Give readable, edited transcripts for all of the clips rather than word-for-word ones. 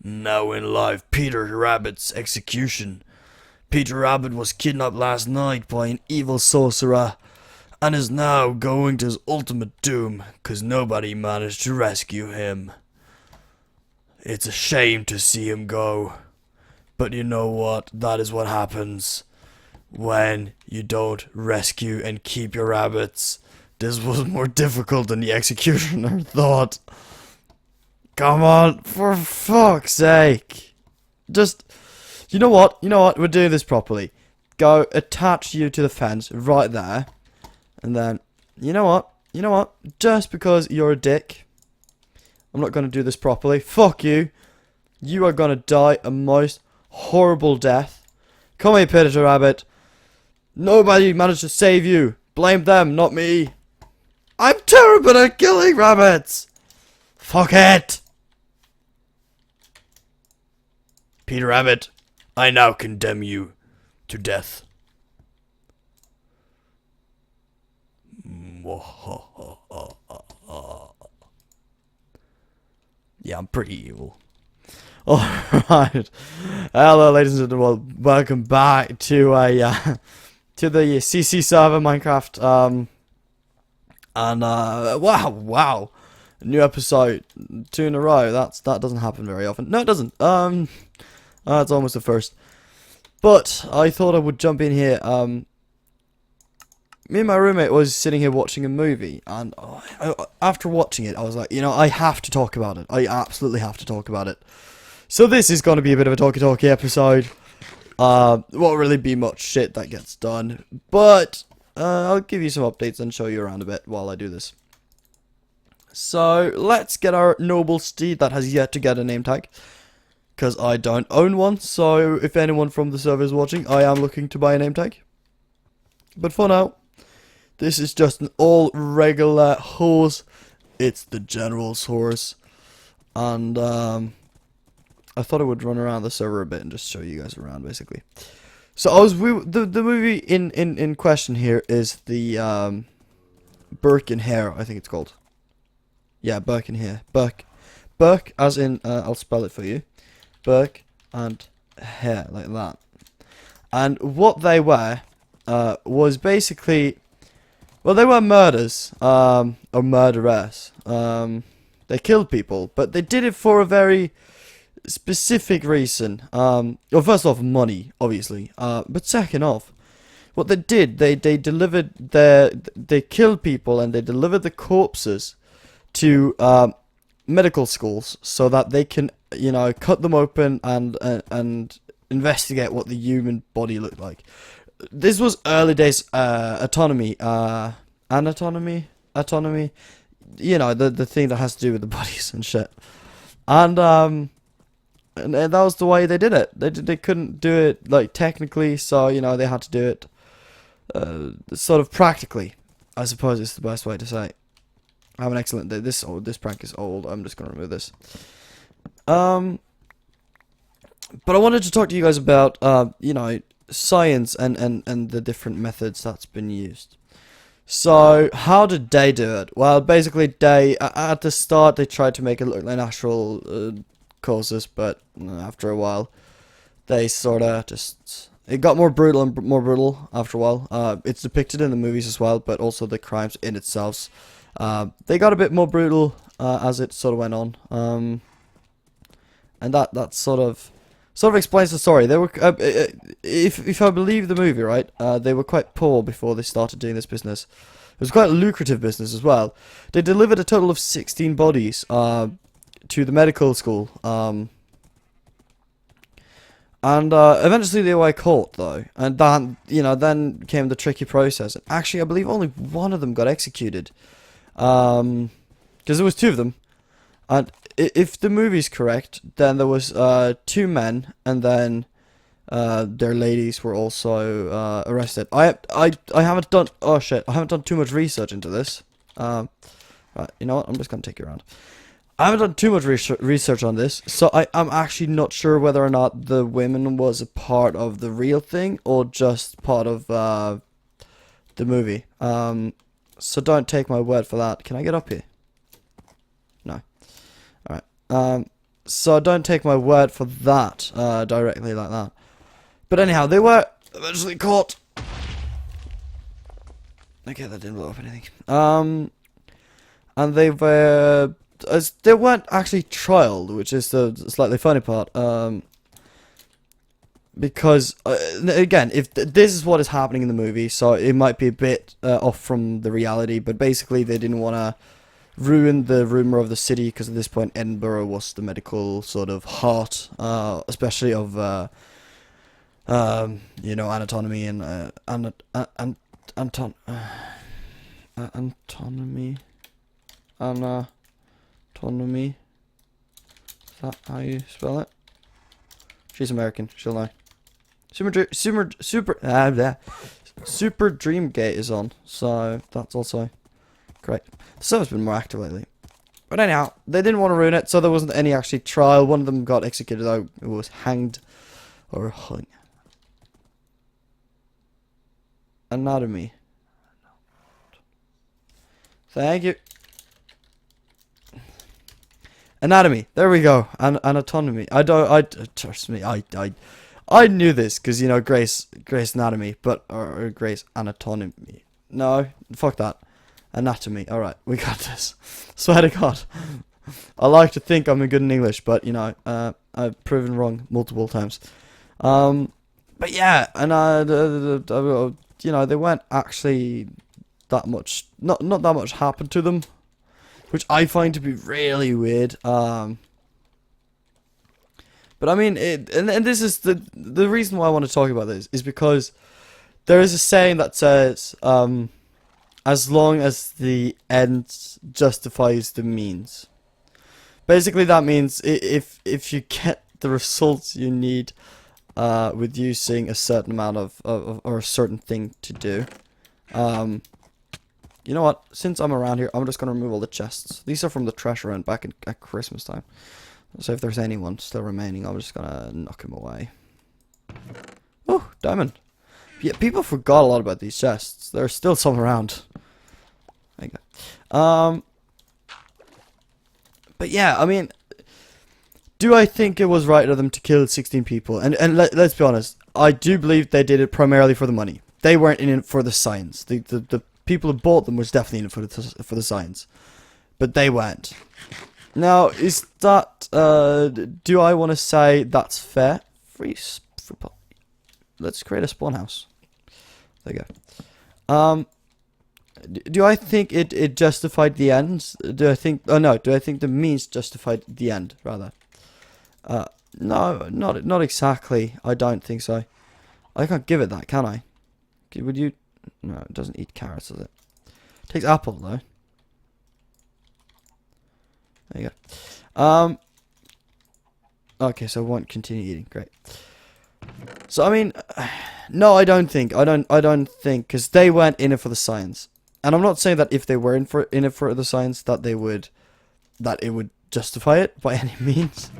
Now in live Peter Rabbit's execution. Peter Rabbit was kidnapped last night by an evil sorcerer and is now going to his ultimate doom because nobody managed to rescue him. It's a shame to see him go, but you know what? That is what happens when you don't rescue and keep your rabbits. This was more difficult than the executioner thought. Come on, for fuck's sake. Just, you know what? We're doing this properly. Go attach you to the fence right there. And then, you know what? Just because you're a dick, I'm not going to do this properly. Fuck you. You are going to die a most horrible death. Come here, Peter Rabbit. Nobody managed to save you. Blame them, not me. I'm terrible at killing rabbits. Fuck it. Peter Rabbit, I now condemn you to death. Yeah, I'm pretty evil. Alright. Hello, ladies and gentlemen. Welcome back to to the CC server Minecraft. Wow. New episode 2 in a row. That doesn't happen very often. No, it doesn't. It's almost the first. But I thought I would jump in here. Me and my roommate was sitting here watching a movie, and after watching it, I was like, I have to talk about it. I absolutely have to talk about it. So this is going to be a bit of a talky episode. Won't really be much shit that gets done, but I'll give you some updates and show you around a bit while I do this. So let's get our noble steed that has yet to get a name tag, because I don't own one. So if anyone from the server is watching, I am looking to buy a name tag. But for now, this is just an all regular horse. It's the general's horse, and I thought I would run around the server a bit and just show you guys around, basically. So the movie in question here is the Burke and Hare, I think it's called. Yeah, Burke and Hare. Burke as in I'll spell it for you. Burke and Hare, like that. And what they were was basically, well, they were murders, or murderers. They killed people, but they did it for a very specific reason. Well, first off, money, obviously. But second off, what they did, they delivered they killed people and they delivered the corpses to medical schools so that they can, cut them open and investigate what the human body looked like. This was early days anatomy, the thing that has to do with the bodies and shit. And that was the way they did it. They couldn't do it like technically, so they had to do it sort of practically, I suppose is the best way to say it. I have an excellent day. This prank is old. I'm just gonna remove this. But I wanted to talk to you guys about science and the different methods that's been used. So how did they do it? Well, basically at the start they tried to make it look like natural causes, but after a while they sort of it got more brutal and more brutal after a while. It's depicted in the movies as well, but also the crimes in itself. They got a bit more brutal as it sort of went on, and that sort of explains the story. They were, if I believe the movie right, they were quite poor before they started doing this business. It was quite a lucrative business as well. They delivered a total of 16 bodies to the medical school, and eventually they were caught though, and then came the tricky process. And actually, I believe only one of them got executed. Because there was 2 of them, and if the movie's correct, then there was 2 men, and then their ladies were also arrested. I haven't done I haven't done too much research into this. Right, you know what? I'm just gonna take you around. I haven't done too much research on this, so I'm actually not sure whether or not the women was a part of the real thing or just part of the movie. So don't take my word for that. Can I get up here? No. Alright. So don't take my word for that directly like that. But anyhow, they were eventually caught. Okay, that didn't blow up anything. And they weren't actually trialed, which is the slightly funny part. Because again, if this is what is happening in the movie, so it might be a bit off from the reality, but basically they didn't want to ruined the rumor of the city, because at this point Edinburgh was the medical sort of heart, especially of you know, anatomy and anatomy, anatomy. Is that how you spell it? She's American, she'll know. Super Dreamgate is on, so that's also great. The server's been more active lately. But anyhow, they didn't want to ruin it, so there wasn't any actually trial. One of them got executed, though. It was hanged or hung. Anatomy. Thank you. Anatomy. There we go. Anatomy. Trust me. I knew this because, you know, Grace Anatomy, but or Grace Anatomy. No, fuck that. Anatomy. Alright, we got this. Swear to God. I like to think I'm good in English, but, you know, I've proven wrong multiple times. But yeah, and you know, they weren't actually that much, not that much happened to them, which I find to be really weird. But I mean, and this is the reason why I want to talk about this is because there is a saying that says, as long as the end justifies the means. Basically, that means if you get the results you need with using a certain amount of or a certain thing to do. You know what? Since I'm around here, I'm just gonna remove all the chests. These are from the treasure hunt back at Christmas time. So if there's anyone still remaining, I'm just gonna knock him away. Oh, diamond. Yeah, people forgot a lot about these chests. There's still some around. There you go. But yeah, I mean, do I think it was right of them to kill 16 people? And let's be honest, I do believe they did it primarily for the money. They weren't in it for the science. The people who bought them was definitely in it for the science, but they weren't. Now, is that do I want to say that's fair? Let's create a spawn house. There you go. Do I think it justified the ends? Do I think the means justified the end, rather? No, not exactly. I don't think so. I can't give it that, can I? Would you? No, it doesn't eat carrots, does it? It takes apple, though. There you go. Okay, so I won't continue eating. Great. So I mean, no, I don't think, because they weren't in it for the science. And I'm not saying that if they were in it for the science, that it would justify it by any means.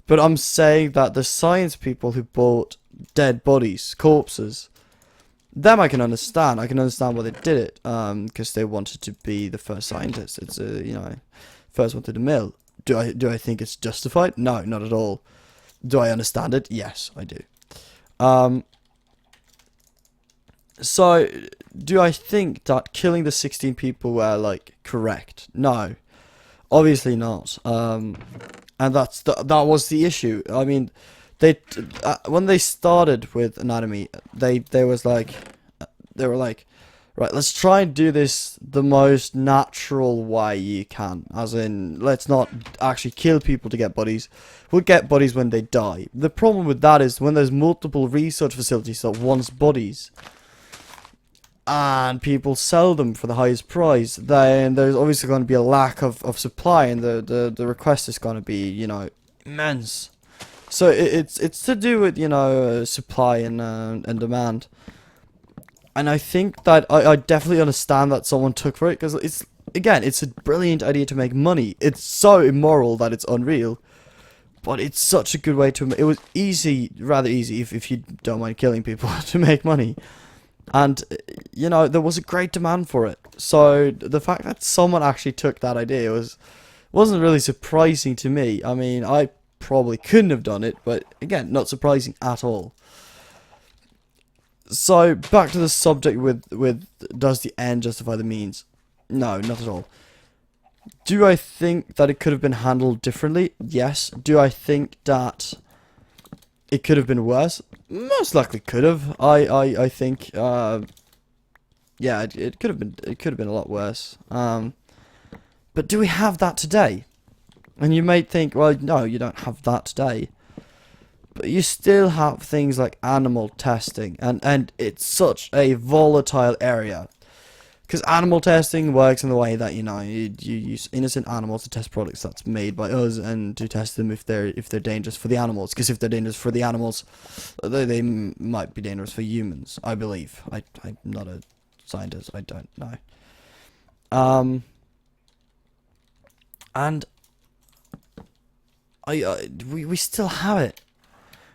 But I'm saying that the science people who bought dead bodies, corpses, them I can understand. I can understand why they did it. Because they wanted to be the first scientists. It's you know, first one to the mill. Do I think it's justified? No, not at all. Do I understand it? Yes, I do. So, do I think that killing the 16 people were, like, correct? No. Obviously not. And that was the issue. I mean, when they started with anatomy, they were like, right, let's try and do this the most natural way you can. As in, let's not actually kill people to get bodies. We'll get bodies when they die. The problem with that is when there's multiple research facilities that wants bodies, and people sell them for the highest price, then there's obviously going to be a lack of supply, and the request is going to be, you know, immense. So it's to do with, you know, supply and demand. And I think that I definitely understand that someone took for it, because it's a brilliant idea to make money. It's so immoral that it's unreal, but it's such a good way to. It was rather easy if you don't mind killing people to make money. And, you know, there was a great demand for it. So the fact that someone actually took that idea wasn't really surprising to me. I mean, I probably couldn't have done it, but again, not surprising at all. So, back to the subject with does the end justify the means? No, not at all. Do I think that it could have been handled differently? Yes. Do I think that it could have been worse? Most likely could have. I think, yeah, it could have been a lot worse. But do we have that today? And you may think, well, no, you don't have that today. But you still have things like animal testing, and it's such a volatile area. Because animal testing works in the way that, you know, you use innocent animals to test products that's made by us, and to test them if they're dangerous for the animals. Because if they're dangerous for the animals, they might be dangerous for humans, I believe. I'm not a scientist, I don't know. And we still have it.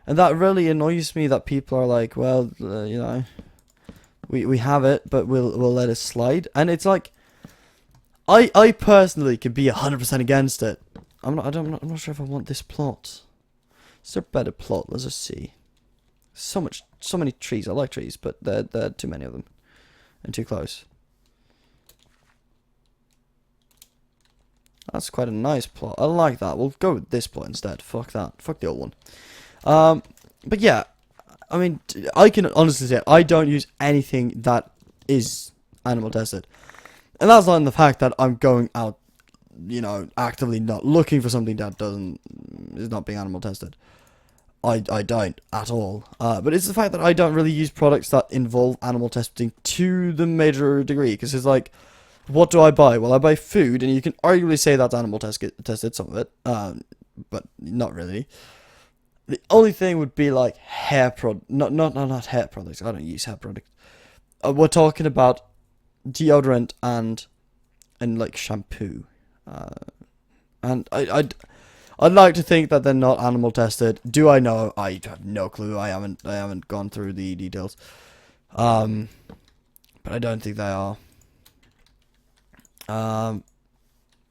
And that really annoys me that people are like, well, you know, we have it, but we'll let it slide. And it's like, I personally could be 100% against it. I'm not sure if I want this plot. Is there a better plot? Let's just see. So many trees. I like trees, but there are too many of them and too close. That's quite a nice plot. I like that. We'll go with this plot instead. Fuck that. Fuck the old one. But yeah, I mean, I can honestly say I don't use anything that is animal tested. And that's not in the fact that I'm going out, you know, actively not looking for something that is not being animal tested. I don't at all. But it's the fact that I don't really use products that involve animal testing to the major degree. Because it's like, what do I buy? Well, I buy food, and you can arguably say that's animal tested, some of it. But not really. The only thing would be like hair not hair products. I don't use hair products. We're talking about deodorant and like shampoo. And I'd like to think that they're not animal tested. Do I know? I have no clue. I haven't gone through the details. But I don't think they are.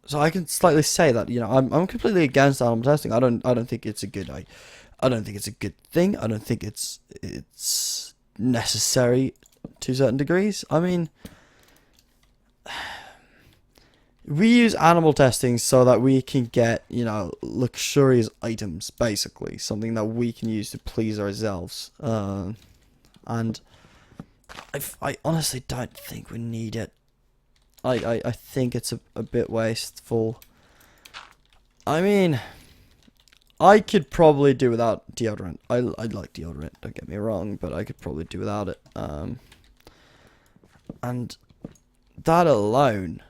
So I can slightly say that, you know, I'm completely against animal testing. I don't think it's a good I don't think it's a good thing. I don't think it's necessary to certain degrees. I mean, we use animal testing so that we can get, you know, luxurious items, basically. Something that we can use to please ourselves. And I honestly don't think we need it. I think it's a bit wasteful. I mean, I could probably do without deodorant. I like deodorant, don't get me wrong, but I could probably do without it. And that alone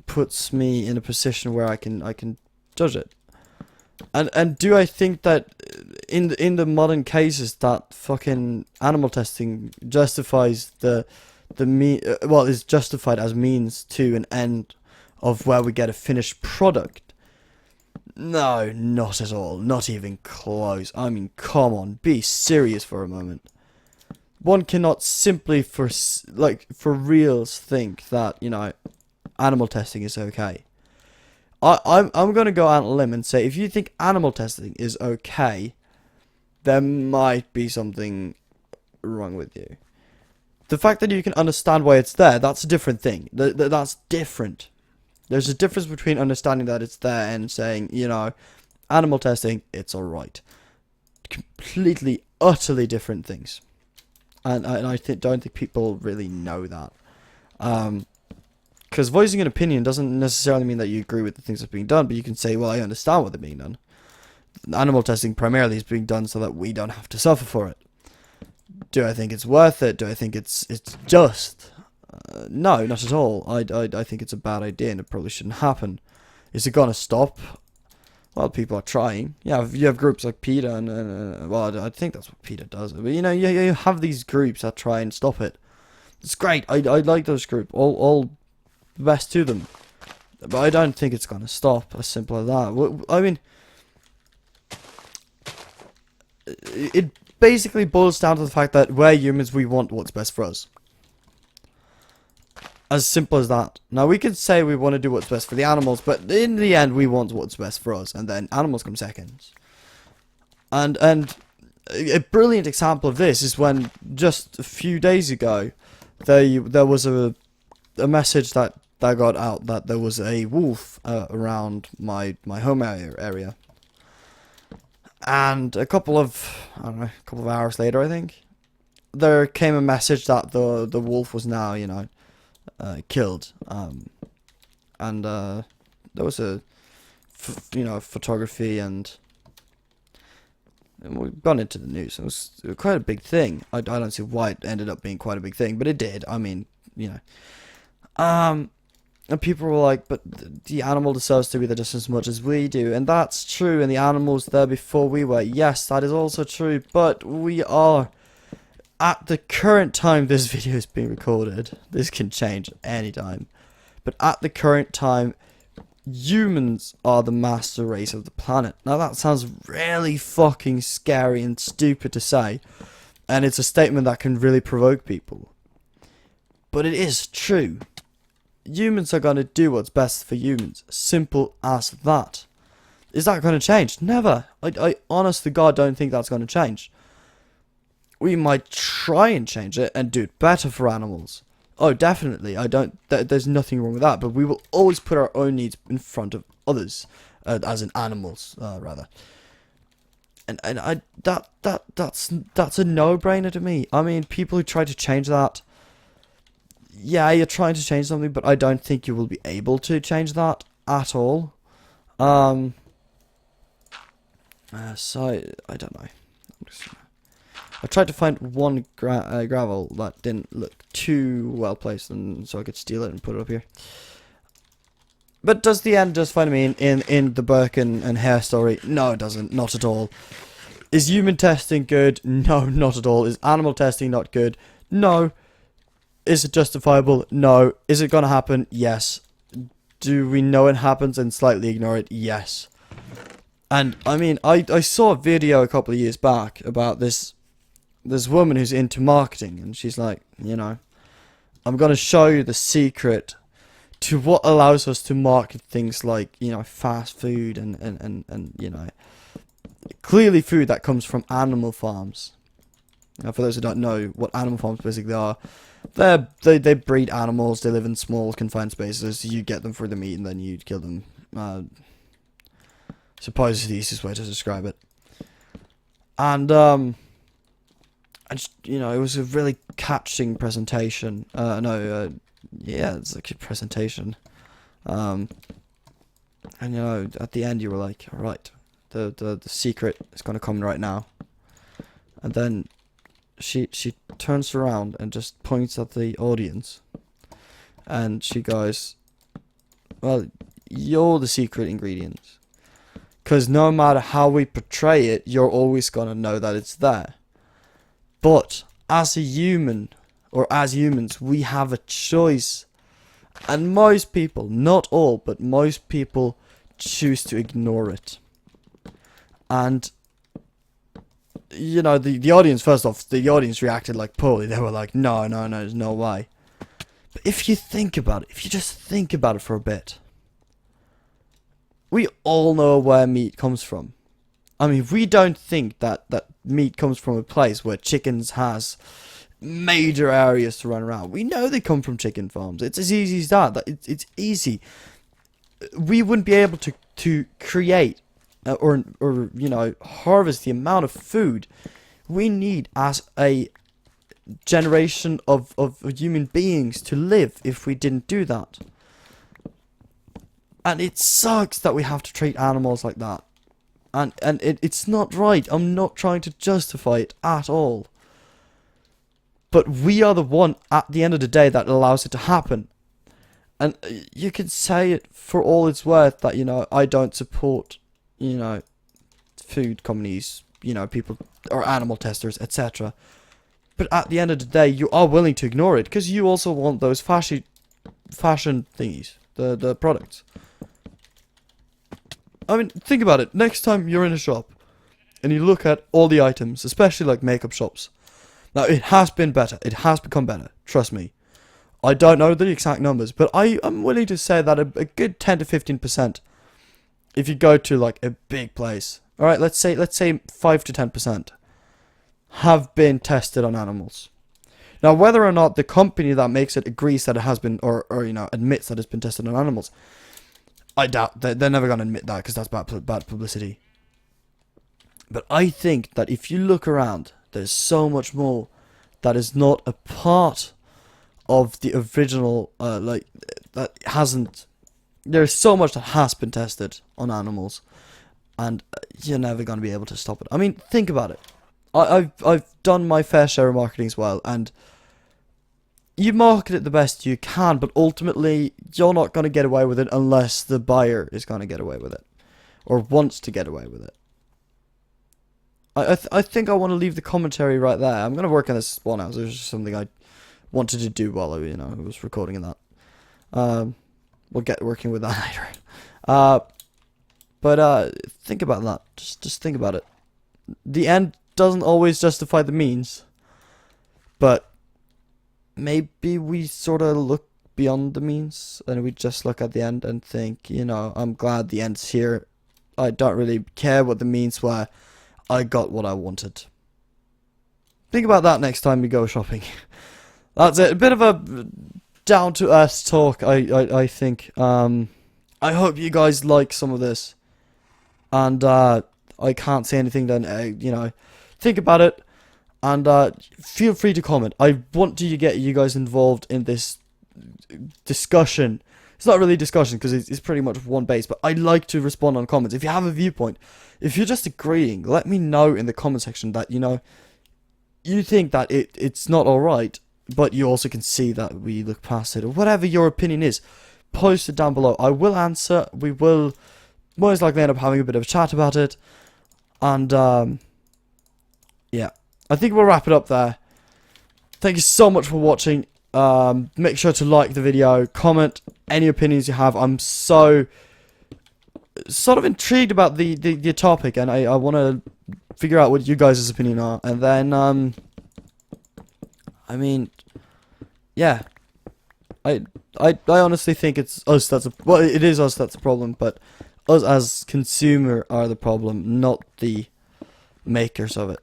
puts me in a position where I can judge it. And do I think that in the modern cases that fucking animal testing justifies is justified as means to an end of where we get a finished product? No, not at all. Not even close. I mean, come on, be serious for a moment. One cannot simply for reals think that, you know, animal testing is okay. I'm gonna go out on a limb and say, if you think animal testing is okay, there might be something wrong with you. The fact that you can understand why it's there, that's a different thing. That's different. There's a difference between understanding that it's there and saying, you know, animal testing, it's alright. Completely, utterly different things. And I don't think people really know that. Because voicing an opinion doesn't necessarily mean that you agree with the things that are being done, but you can say, well, I understand what they're being done. Animal testing primarily is being done so that we don't have to suffer for it. Do I think it's worth it? Do I think it's just? No, not at all. I think it's a bad idea and it probably shouldn't happen. Is it gonna stop? Well, people are trying. Yeah, you have groups like PETA and well, I think that's what PETA does. But you know, you have these groups that try and stop it. It's great. I like those groups. All the best to them. But I don't think it's gonna stop. As simple as that. I mean, it basically boils down to the fact that we're humans. We want what's best for us. As simple as that. Now, we could say we want to do what's best for the animals, but in the end, we want what's best for us, and then animals come second. And a brilliant example of this is when, just a few days ago, there was a message that got out that there was a wolf around my home area. And a couple of hours later, I think, there came a message that the wolf was now, killed. And there was a photography, and we've gone into the news. It was quite a big thing. I don't see why it ended up being quite a big thing, but it did. I mean, and people were like, but the animal deserves to be there just as much as we do. And that's true, and the animal's there before we were. Yes, that is also true, but we are, at the current time this video is being recorded, this can change anytime, but at the current time, humans are the master race of the planet. Now that sounds really fucking scary and stupid to say, and it's a statement that can really provoke people. But it is true. Humans are going to do what's best for humans. Simple as that. Is that going to change? Never. I honest to God don't think that's going to change. We might try and change it and do it better for animals. Oh, definitely. There's nothing wrong with that. But we will always put our own needs in front of others, as in animals, rather. And that's a no-brainer to me. I mean, people who try to change that, yeah, you're trying to change something, but I don't think you will be able to change that at all. So I don't know. I tried to find one gravel that didn't look too well placed, and so I could steal it and put it up here. But does the end just find me in the Burke and Hare story? No, it doesn't. Not at all. Is human testing good? No, not at all. Is animal testing not good? No. Is it justifiable? No. Is it gonna happen? Yes. Do we know it happens and slightly ignore it? Yes. And I mean, I saw a video a couple of years back about this woman who's into marketing, and she's like, I'm gonna show you the secret to what allows us to market things like, fast food and clearly food that comes from animal farms. Now, for those who don't know what animal farms basically are, they breed animals, they live in small confined spaces, you get them for the meat and then you kill them. Suppose the easiest way to describe it. And it was a really catching presentation. Yeah, it's a good presentation. And at the end you were like, alright, the secret is gonna come right now. And then she turns around and just points at the audience, and she goes, well, you're the secret ingredients, because no matter how we portray it, you're always gonna know that it's there. But as a human, or as humans, we have a choice, and most people, not all, but most people choose to ignore it. And the audience, first off, the audience reacted like poorly. They were like, no, there's no way. But if you think about it, if you just think about it for a bit, we all know where meat comes from. I mean, we don't think that meat comes from a place where chickens has major areas to run around. We know they come from chicken farms. It's as easy as that. It's easy. We wouldn't be able to create or harvest the amount of food we need as a generation of human beings to live if we didn't do that. And it sucks that we have to treat animals like that. And it's not right. I'm not trying to justify it at all. But we are the one, at the end of the day, that allows it to happen. And you can say it for all it's worth that, I don't support, food companies, people, or animal testers, etc. But at the end of the day, you are willing to ignore it, because you also want those fashion thingies, the products. I mean, think about it. Next time you're in a shop, and you look at all the items, especially like makeup shops. Now, it has been better. It has become better. Trust me. I don't know the exact numbers, but I am willing to say that a good 10 to 15%, if you go to like a big place, all right, let's say 5 to 10% have been tested on animals. Now, whether or not the company that makes it agrees that it has been, or admits that it's been tested on animals, I doubt they're never going to admit that, because that's bad publicity. But I think that if you look around, there's so much more that is not a part of the original, that hasn't. There's so much that has been tested on animals, and you're never going to be able to stop it. I mean, think about it. I've done my fair share of marketing as well, and you market it the best you can, but ultimately you're not going to get away with it unless the buyer is going to get away with it, or wants to get away with it. I think I want to leave the commentary right there. I'm going to work on this one out. There's just something I wanted to do while I was recording that. We'll get working with that later. But think about that. Just think about it. The end doesn't always justify the means, but maybe we sort of look beyond the means and we just look at the end and think, I'm glad the end's here. I don't really care what the means were. I got what I wanted. Think about that next time you go shopping. That's it. A bit of a down-to-earth talk, I think. I hope you guys like some of this. And I can't say anything then, think about it. And feel free to comment. I want to get you guys involved in this discussion. It's not really a discussion because it's pretty much one base, but I like to respond on comments. If you have a viewpoint, if you're just agreeing, let me know in the comment section that, you think that it's not alright, but you also can see that we look past it, or whatever your opinion is. Post it down below. I will answer. We will most likely end up having a bit of a chat about it. And, yeah. I think we'll wrap it up there. Thank you so much for watching. Make sure to like the video, comment any opinions you have. I'm so sort of intrigued about the topic, and I want to figure out what you guys' opinion are, and then I mean, yeah, I honestly think it's us it is us that's the problem, but us as consumer are the problem, not the makers of it.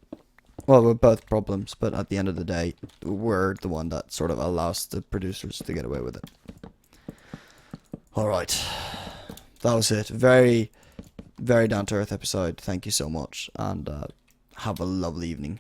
Well, we're both problems, but at the end of the day, we're the one that sort of allows the producers to get away with it. Alright. That was it. Very, very down-to-earth episode. Thank you so much, and have a lovely evening.